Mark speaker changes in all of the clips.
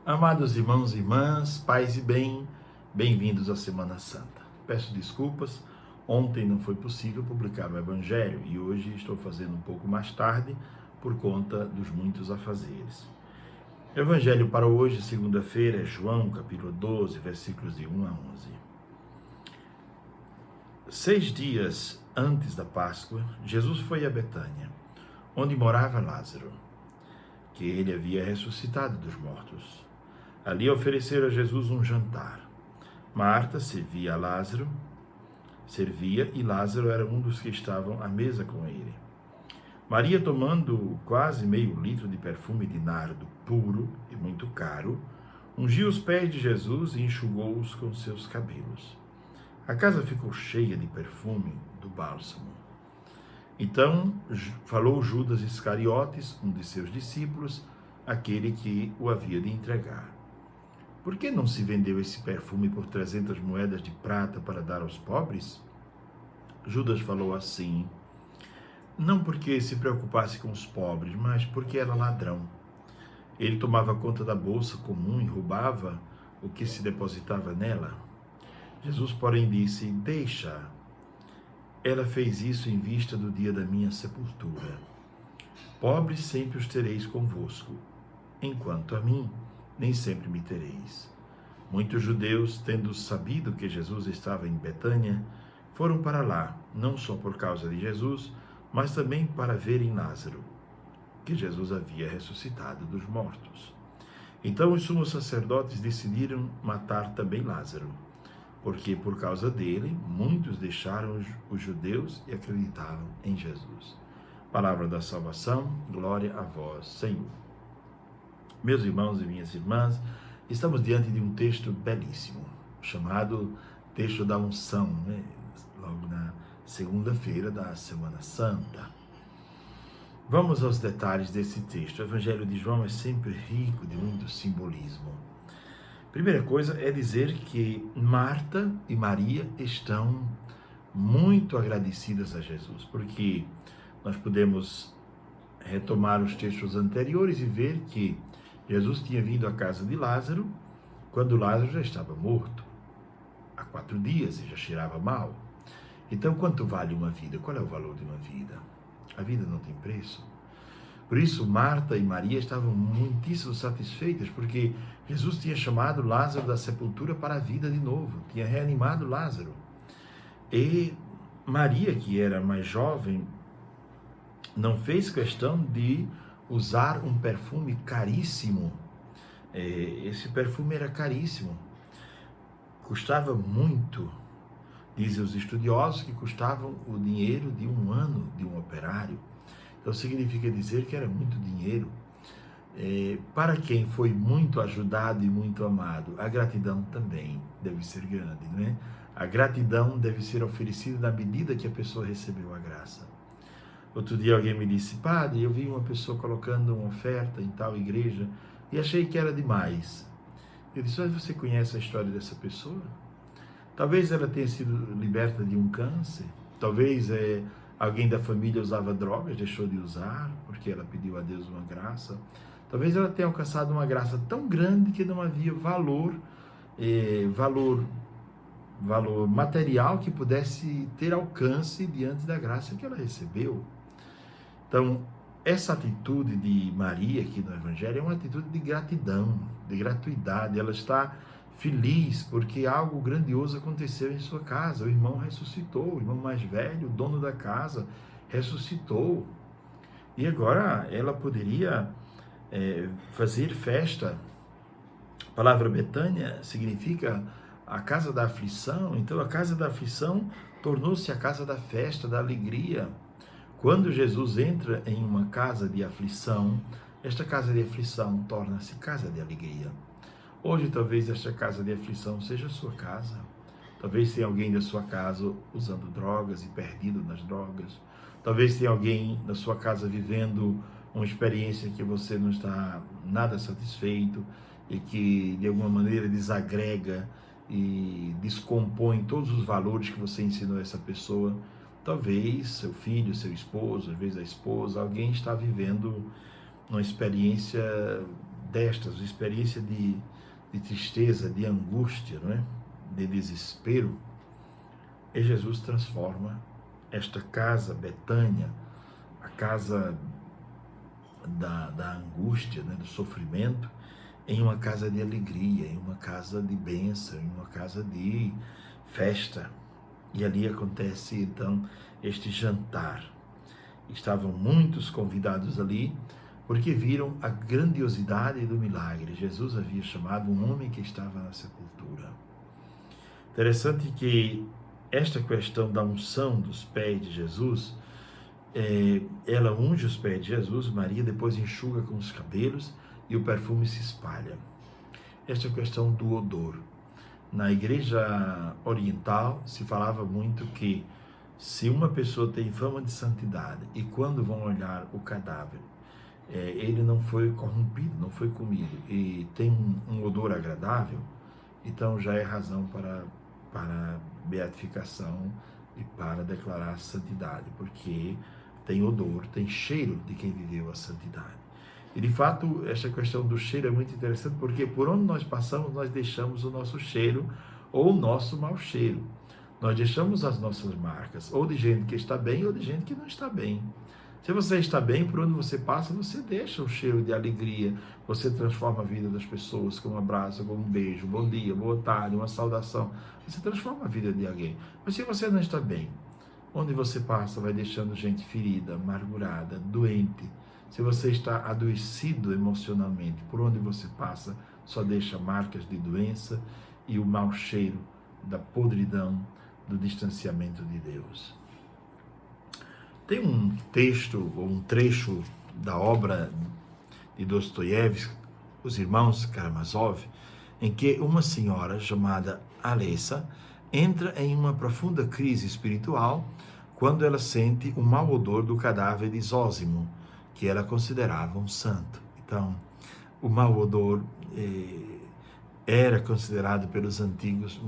Speaker 1: Amados irmãos e irmãs, paz e bem, bem-vindos à Semana Santa. Peço desculpas, ontem não foi possível publicar o Evangelho e hoje estou fazendo um pouco mais tarde por conta dos muitos afazeres. O Evangelho para hoje, segunda-feira, é João, capítulo 12, versículos de 1 a 11. 6 dias antes da Páscoa, Jesus foi a Betânia, onde morava Lázaro, que ele havia ressuscitado dos mortos. Ali ofereceram a Jesus um jantar. Marta servia e Lázaro era um dos que estavam à mesa com ele. Maria, tomando quase meio litro de perfume de nardo puro e muito caro, ungiu os pés de Jesus e enxugou-os com seus cabelos. A casa ficou cheia de perfume do bálsamo. Então falou Judas Iscariotes, um de seus discípulos, aquele que o havia de entregar. Por que não se vendeu esse perfume por 300 moedas de prata para dar aos pobres? Judas falou assim, não porque se preocupasse com os pobres, mas porque era ladrão. Ele tomava conta da bolsa comum e roubava o que se depositava nela. Jesus, porém, disse, deixa. Ela fez isso em vista do dia da minha sepultura. Pobres sempre os tereis convosco, enquanto a mim, nem sempre me tereis. Muitos judeus, tendo sabido que Jesus estava em Betânia, foram para lá, não só por causa de Jesus, mas também para verem Lázaro, que Jesus havia ressuscitado dos mortos. Então os sumos sacerdotes decidiram matar também Lázaro, porque por causa dele, muitos deixaram os judeus e acreditavam em Jesus. Palavra da salvação, glória a vós, Senhor. Meus irmãos e minhas irmãs, estamos diante de um texto belíssimo, chamado Texto da Unção, logo na segunda-feira da Semana Santa. Vamos aos detalhes desse texto. O Evangelho de João é sempre rico de muito simbolismo. Primeira coisa é dizer que Marta e Maria estão muito agradecidas a Jesus, porque nós podemos retomar os textos anteriores e ver que Jesus tinha vindo à casa de Lázaro quando Lázaro já estava morto, há 4 dias e já cheirava mal. Então, quanto vale uma vida? Qual é o valor de uma vida? A vida não tem preço. Por isso, Marta e Maria estavam muitíssimo satisfeitas, porque Jesus tinha chamado Lázaro da sepultura para a vida de novo, tinha reanimado Lázaro. E Maria, que era mais jovem, não fez questão de usar um perfume caríssimo. Esse perfume era caríssimo, custava muito. Dizem os estudiosos que custavam o dinheiro de um ano de um operário. Então significa dizer que era muito dinheiro. Para quem foi muito ajudado e muito amado, a gratidão também deve ser grande, não é? A gratidão deve ser oferecida na medida que a pessoa recebeu a graça. Outro dia alguém me disse, padre, eu vi uma pessoa colocando uma oferta em tal igreja e achei que era demais. Eu disse, mas você conhece a história dessa pessoa? Talvez ela tenha sido liberta de um câncer, talvez alguém da família usava drogas, deixou de usar, porque ela pediu a Deus uma graça. Talvez ela tenha alcançado uma graça tão grande que não havia valor material que pudesse ter alcance diante da graça que ela recebeu. Então, essa atitude de Maria aqui no Evangelho é uma atitude de gratidão, de gratuidade. Ela está feliz porque algo grandioso aconteceu em sua casa. O irmão ressuscitou, o irmão mais velho, o dono da casa, ressuscitou. E agora ela poderia fazer festa. A palavra Betânia significa a casa da aflição. Então a casa da aflição tornou-se a casa da festa, da alegria. Quando Jesus entra em uma casa de aflição, esta casa de aflição torna-se casa de alegria. Hoje, talvez esta casa de aflição seja a sua casa. Talvez tenha alguém da sua casa usando drogas e perdido nas drogas. Talvez tenha alguém da sua casa vivendo uma experiência que você não está nada satisfeito e que, de alguma maneira, desagrega e descompõe todos os valores que você ensinou a essa pessoa. Talvez seu filho, seu esposo, às vezes a esposa, alguém está vivendo uma experiência destas, uma experiência de tristeza, de angústia, não é? De desespero, e Jesus transforma esta casa, Betânia, a casa da angústia, né, do sofrimento, em uma casa de alegria, em uma casa de bênção, em uma casa de festa. E ali acontece então este jantar. Estavam muitos convidados ali, porque viram a grandiosidade do milagre. Jesus havia chamado um homem que estava na sepultura. Interessante que esta questão da unção dos pés de Jesus, ela unge os pés de Jesus, Maria depois enxuga com os cabelos e o perfume se espalha. Esta questão do odor. Na igreja oriental se falava muito que se uma pessoa tem fama de santidade e quando vão olhar o cadáver, ele não foi corrompido, não foi comido e tem um odor agradável, então já é razão para beatificação e para declarar santidade, porque tem odor, tem cheiro de quem viveu a santidade. E de fato, essa questão do cheiro é muito interessante, porque por onde nós passamos, nós deixamos o nosso cheiro ou o nosso mau cheiro. Nós deixamos as nossas marcas, ou de gente que está bem, ou de gente que não está bem. Se você está bem, por onde você passa, você deixa um cheiro de alegria, você transforma a vida das pessoas com um abraço, com um beijo, bom dia, boa tarde, uma saudação. Você transforma a vida de alguém. Mas se você não está bem, onde você passa, vai deixando gente ferida, amargurada, doente. Se você está adoecido emocionalmente, por onde você passa, só deixa marcas de doença e o mau cheiro da podridão, do distanciamento de Deus. Tem um texto ou um trecho da obra de Dostoiévski, Os Irmãos Karamazov, em que uma senhora chamada Alessa entra em uma profunda crise espiritual quando ela sente o mau odor do cadáver de Zósimo, que ela considerava um santo. Então, o mau odor era considerado pelos antigos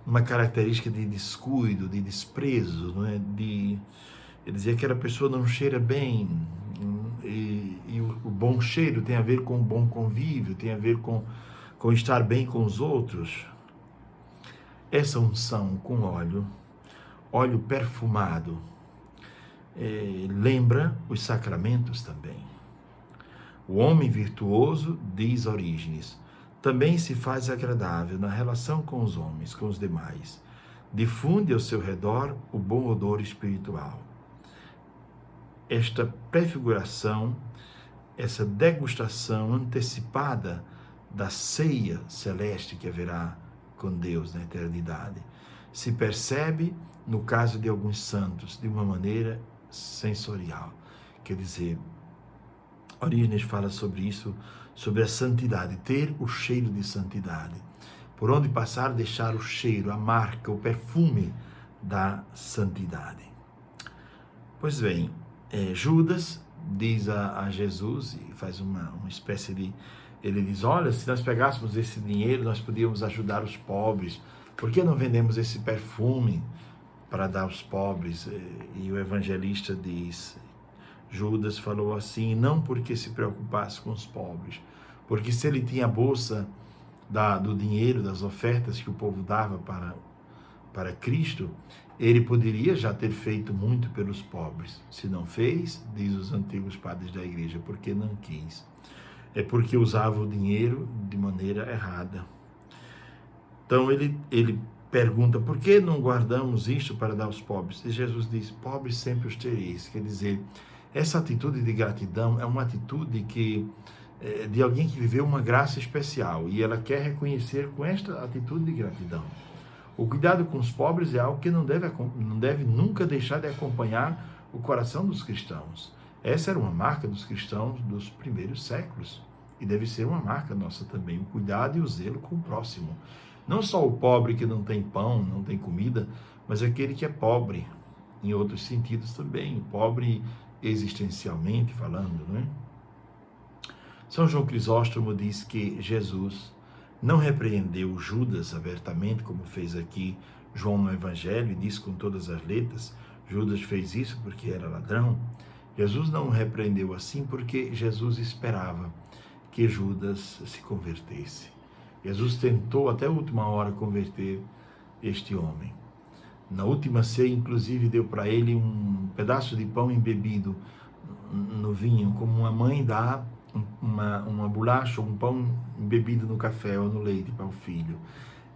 Speaker 1: uma característica de descuido, de desprezo, não é? Ele dizia que aquela pessoa não cheira bem, e o bom cheiro tem a ver com o bom convívio, tem a ver com estar bem com os outros. Essa unção com óleo perfumado, lembra os sacramentos também. O homem virtuoso, diz Orígenes, também se faz agradável na relação com os homens, com os demais. Difunde ao seu redor o bom odor espiritual. Esta prefiguração, essa degustação antecipada da ceia celeste que haverá com Deus na eternidade, se percebe no caso de alguns santos de uma maneira sensorial. Quer dizer, Orígenes fala sobre isso, sobre a santidade, ter o cheiro de santidade. Por onde passar, deixar o cheiro, a marca, o perfume da santidade. Pois bem, Judas diz a Jesus, e faz uma espécie de... Ele diz, olha, se nós pegássemos esse dinheiro, nós podíamos ajudar os pobres. Por que não vendemos esse perfume para dar aos pobres? E o evangelista diz, Judas falou assim, não porque se preocupasse com os pobres, porque se ele tinha a bolsa do dinheiro, das ofertas que o povo dava para Cristo, ele poderia já ter feito muito pelos pobres. Se não fez, diz os antigos padres da igreja, porque não quis. É porque usava o dinheiro de maneira errada. Então ele pergunta, por que não guardamos isto para dar aos pobres? E Jesus diz, pobres sempre os tereis. Quer dizer, essa atitude de gratidão é uma atitude de alguém que viveu uma graça especial e ela quer reconhecer com esta atitude de gratidão. O cuidado com os pobres é algo que não deve nunca deixar de acompanhar o coração dos cristãos. Essa era uma marca dos cristãos dos primeiros séculos e deve ser uma marca nossa também, o cuidado e o zelo com o próximo. Não só o pobre que não tem pão, não tem comida, mas aquele que é pobre, em outros sentidos também, o pobre existencialmente falando, não é? São João Crisóstomo diz que Jesus não repreendeu Judas abertamente, como fez aqui João no Evangelho, e diz com todas as letras, Judas fez isso porque era ladrão. Jesus não o repreendeu assim porque Jesus esperava que Judas se convertesse. Jesus tentou até a última hora converter este homem. Na última ceia, inclusive, deu para ele um pedaço de pão embebido no vinho, como uma mãe dá uma bolacha ou um pão embebido no café ou no leite para o filho.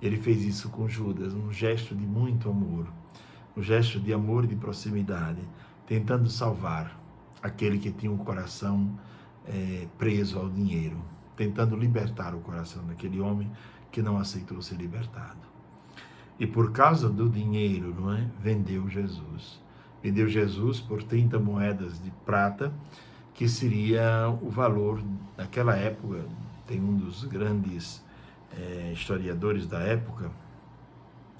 Speaker 1: Ele fez isso com Judas, um gesto de muito amor, um gesto de amor e de proximidade, tentando salvar aquele que tinha o coração preso ao dinheiro, tentando libertar o coração daquele homem que não aceitou ser libertado. E por causa do dinheiro, não é? Vendeu Jesus. Vendeu Jesus por 30 moedas de prata, que seria o valor naquela época. Tem um dos grandes historiadores da época,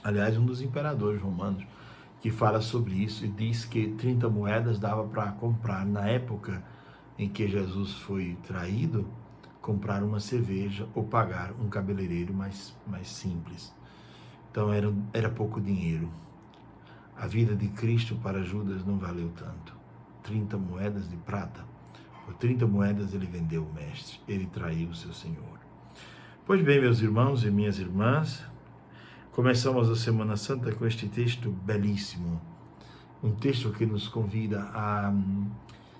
Speaker 1: aliás, um dos imperadores romanos, que fala sobre isso e diz que 30 moedas dava para comprar, na época em que Jesus foi traído, comprar uma cerveja ou pagar um cabeleireiro mais simples. Então era pouco dinheiro. A vida de Cristo para Judas não valeu tanto. 30 moedas de prata. Por 30 moedas ele vendeu o mestre. Ele traiu o seu Senhor. Pois bem, meus irmãos e minhas irmãs, começamos a Semana Santa com este texto belíssimo. Um texto que nos convida a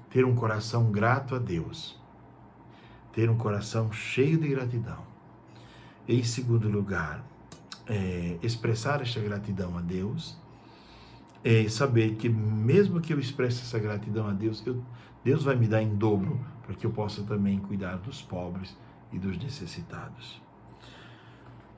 Speaker 1: ter um coração grato a Deus. Ter um coração cheio de gratidão. Em segundo lugar, expressar esta gratidão a Deus, saber que mesmo que eu expresse essa gratidão a Deus, Deus vai me dar em dobro, para que eu possa também cuidar dos pobres e dos necessitados.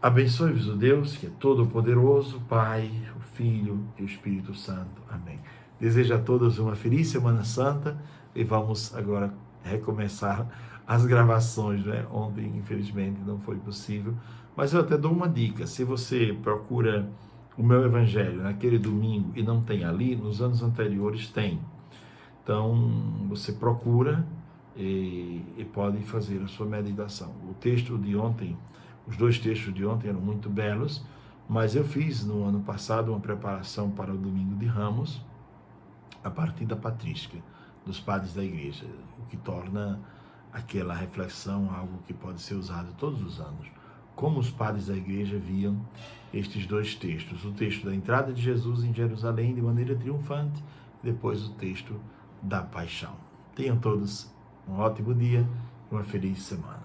Speaker 1: Abençoe-vos o Deus, que é todo-poderoso, Pai, o Filho e o Espírito Santo. Amém. Desejo a todos uma feliz Semana Santa e vamos agora recomeçar as gravações, né? Ontem, infelizmente, não foi possível, mas eu até dou uma dica. Se você procura o meu evangelho naquele domingo e não tem ali, nos anos anteriores tem. Então, você procura e pode fazer a sua meditação. O texto de ontem, os dois textos de ontem eram muito belos, mas eu fiz no ano passado uma preparação para o Domingo de Ramos, a partir da patrística dos padres da igreja, o que torna aquela reflexão algo que pode ser usado todos os anos. Como os padres da igreja viam estes dois textos, o texto da entrada de Jesus em Jerusalém de maneira triunfante, e depois o texto da paixão. Tenham todos um ótimo dia e uma feliz semana.